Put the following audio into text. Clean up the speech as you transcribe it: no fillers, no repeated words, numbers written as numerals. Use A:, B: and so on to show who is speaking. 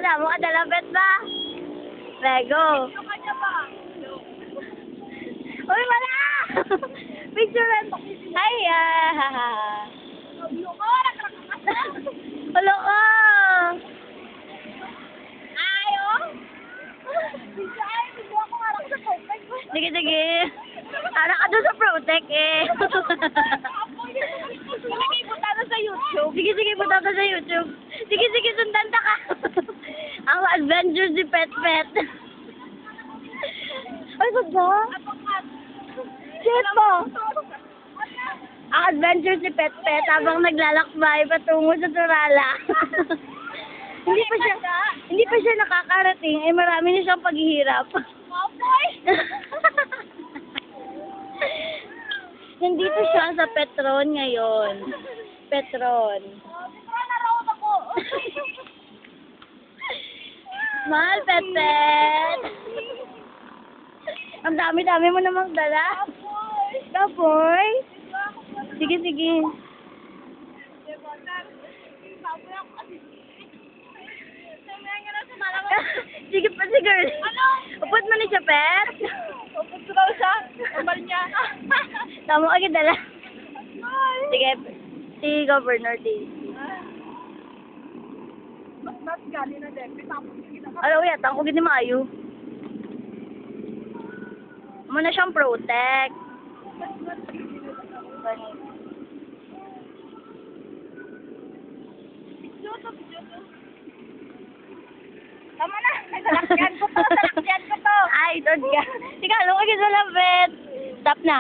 A: Damo ka dalapet ba? Lego. Uy, wala! Picturean. Ay, Hello ka! Sige, sige. Para ka doon sa Protect eh.
B: Sa YouTube.
A: Sige, sige, punta ka sa YouTube. Sige, sige, sundan ka. Ang adventures ni Pet Pet. Ay, ganda. Shit mo. Ang adventures ni Pet Pet habang naglalakbay patungo sa Turala. Hindi pa siya nakakarating, eh marami na siyang paghihirap. Nandito siya sa Petron ngayon. Petron. Mahal, Pet Pet. Ang dami-dami mo namang dala. Kapoy. Sige, sige. Sige pa, si girl. Upot mo ni siya, Pet.
B: Upot ko daw siya. Umbal niya.
A: Tama ka dala. Sige, si Governor Daisy.
B: Mas gali na din.
A: Ano uya, tangko gini maayo. Muna siyang Protect.
B: Tama na. Salakyan ko to. Salakyan ko to.
A: Ay, doon ka. Sige, ano ka sa lapit. Stop na.